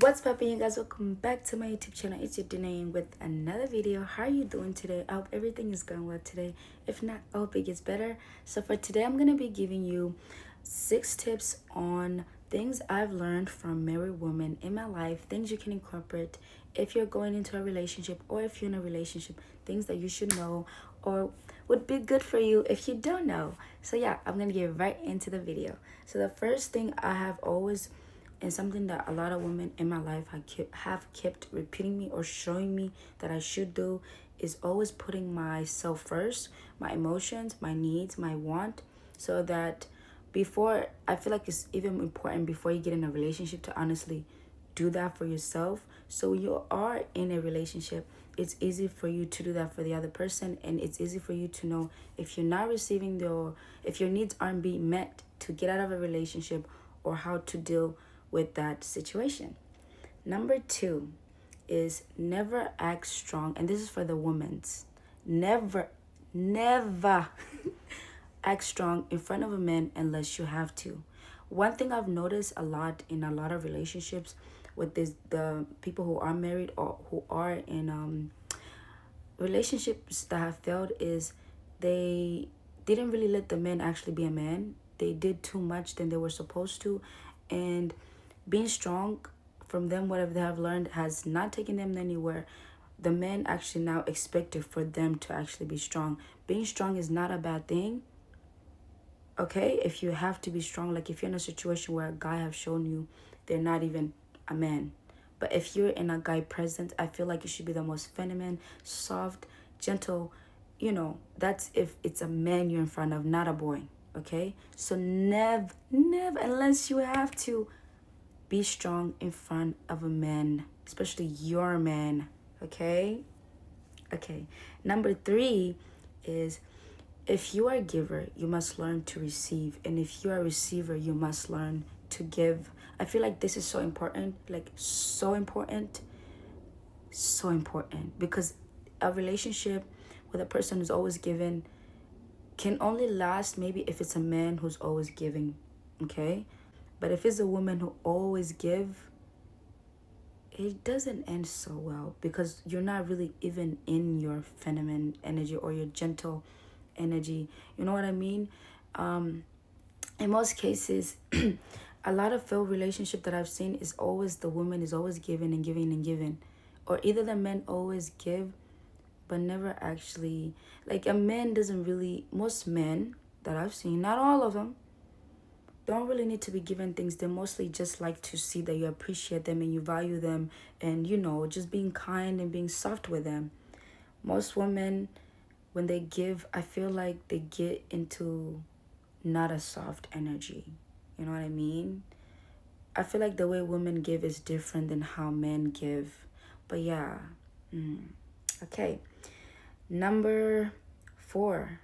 What's poppin', you guys? Welcome back to my YouTube channel. It's your Danae with another video. How are you doing today? I hope everything is going well today. If not, I hope it gets better. So for today, I'm gonna be giving you 6 tips on things I've learned from married women in my life, things you can incorporate if you're going into a relationship or if you're in a relationship, things that you should know or would be good for you if you don't know. So yeah, I'm gonna get right into the video. So the first thing I have always, and something that a lot of women in my life have kept repeating me or showing me that I should do, is always putting myself first, my emotions, my needs, my want, so that before, I feel like it's even important before you get in a relationship to honestly do that for yourself. So when you are in a relationship, it's easy for you to do that for the other person, and it's easy for you to know if you're not receiving if your needs aren't being met to get out of a relationship, or how to deal with that situation. Number 2 is never act strong, and this is for the women's. Never act strong in front of a man unless you have to. One thing I've noticed a lot in a lot of relationships with the people who are married or who are in relationships that have failed, is they didn't really let the man actually be a man. They did too much than they were supposed to, and being strong from them, whatever they have learned, has not taken them anywhere. The men actually now expect it for them to actually be strong. Being strong is not a bad thing. Okay, if you have to be strong, like if you're in a situation where a guy have shown you they're not even a man, but if you're in a guy present, I feel like you should be the most feminine, soft, gentle. That's if it's a man you're in front of, not a boy. Okay, so never, unless you have to, be strong in front of a man, especially your man. Okay. Number 3 is, if you are a giver, you must learn to receive. And if you are a receiver, you must learn to give. I feel like this is so important, like so important, because a relationship with a person who's always giving can only last maybe if it's a man who's always giving, okay? But if it's a woman who always give, it doesn't end so well, because you're not really even in your feminine energy or your gentle energy. You know what I mean? In most cases, a lot of failed relationship that I've seen is always the woman is always giving and giving and giving, or either the men always give but never actually, like, a man doesn't really, most men that I've seen, not all of them, don't really need to be given things. They mostly just like to see that you appreciate them and you value them, and just being kind and being soft with them. Most women, when they give, I feel like they get into not a soft energy. You know what I mean? I feel like the way women give is different than how men give. But yeah. Okay. Number 4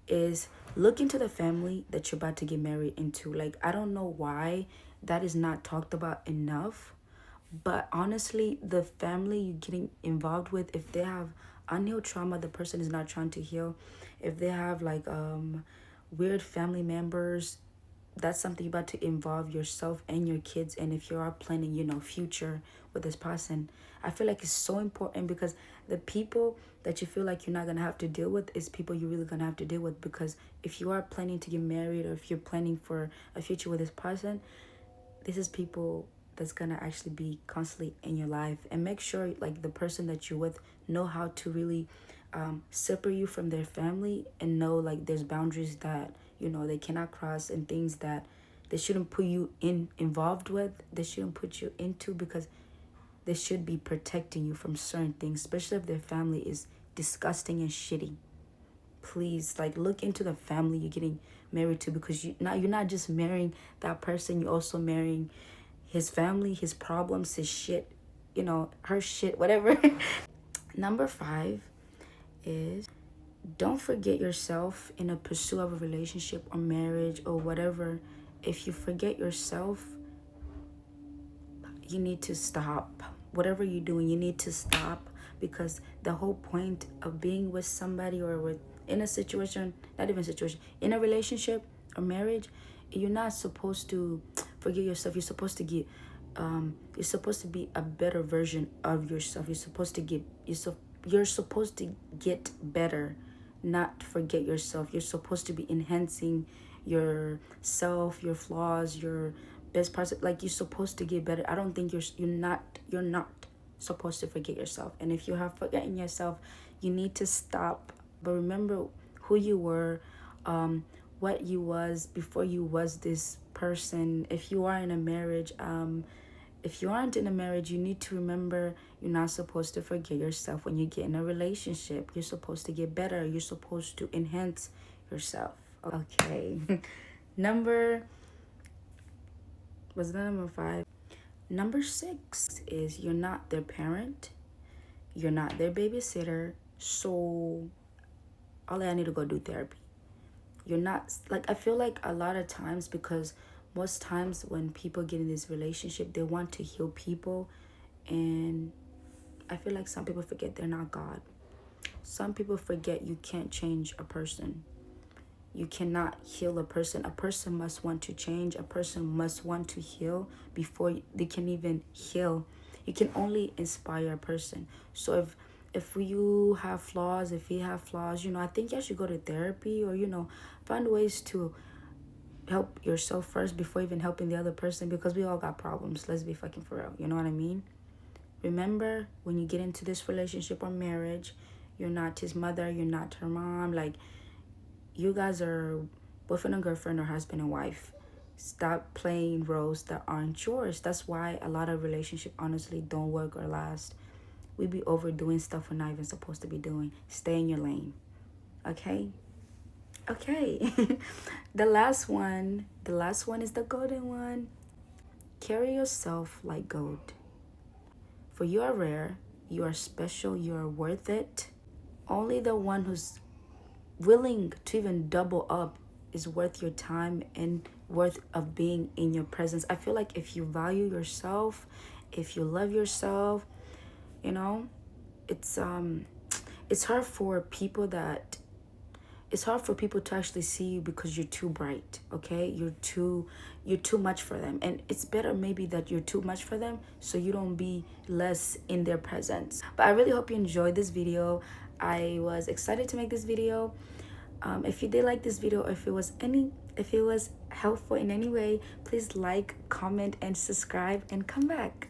is, look into the family that you're about to get married into. Like, I don't know why that is not talked about enough, but honestly, the family you're getting involved with, if they have unhealed trauma the person is not trying to heal, if they have like weird family members, that's something about to involve yourself and your kids. And if you are planning future with this person, I feel like it's so important, because the people that you feel like you're not gonna have to deal with is people you're really gonna have to deal with. Because if you are planning to get married, or if you're planning for a future with this person, this is people that's gonna actually be constantly in your life. And make sure, like, the person that you're with know how to really separate you from their family, and know, like, there's boundaries that they cannot cross, and things that they shouldn't put you involved with, they shouldn't put you into, because they should be protecting you from certain things, especially if their family is disgusting and shitty. Please, like, look into the family you're getting married to, because you're not just marrying that person, you're also marrying his family, his problems, his shit, her shit, whatever. Number 5 is, don't forget yourself in a pursuit of a relationship or marriage or whatever. If you forget yourself, you need to stop. Whatever you're doing, you need to stop, because the whole point of being with somebody, or in a situation, not even situation, in a relationship or marriage, you're not supposed to forget yourself. You're supposed to get you're supposed to be a better version of yourself. You're supposed to get better, not forget yourself. You're supposed to be enhancing yourself, your flaws, your best parts. Like, you're supposed to get better. I don't think you're not supposed to forget yourself. And if you have forgotten yourself, you need to stop. But remember who you were, what you was before you was this person. If you are in a marriage, if you aren't in a marriage, you need to remember you're not supposed to forget yourself. When you get in a relationship, you're supposed to get better. You're supposed to enhance yourself. Okay. number was that number 5? Number 6 is you're not their parent. You're not their babysitter. So all I need to go do therapy. You're not, like, I feel like a lot of times, because most times when people get in this relationship, they want to heal people, and I feel like some people forget they're not God. Some people forget you can't change a person. You cannot heal a person. A person must want to change. A person must want to heal before they can even heal. You can only inspire a person. So if you have flaws, if you have flaws, I think you should go to therapy, or find ways to help yourself first before even helping the other person, because we all got problems. Let's be fucking for real. You know what I mean? Remember, when you get into this relationship or marriage, you're not his mother, you're not her mom. Like, you guys are boyfriend and girlfriend, or husband and wife. Stop playing roles that aren't yours. That's why a lot of relationships honestly don't work or last. We be overdoing stuff we're not even supposed to be doing. Stay in your lane. Okay? Okay. The last one is the golden one. Carry yourself like gold. For you are rare, you are special, you are worth it. Only the one who's willing to even double up is worth your time and worth of being in your presence. I feel like if you value yourself, if you love yourself, it's hard for people to actually see you because you're too bright. Okay, you're too much for them, and it's better maybe that you're too much for them, so you don't be less in their presence. But I really hope you enjoyed this video. I was excited to make this video. If you did like this video, or if it was helpful in any way, please like, comment, and subscribe, and come back.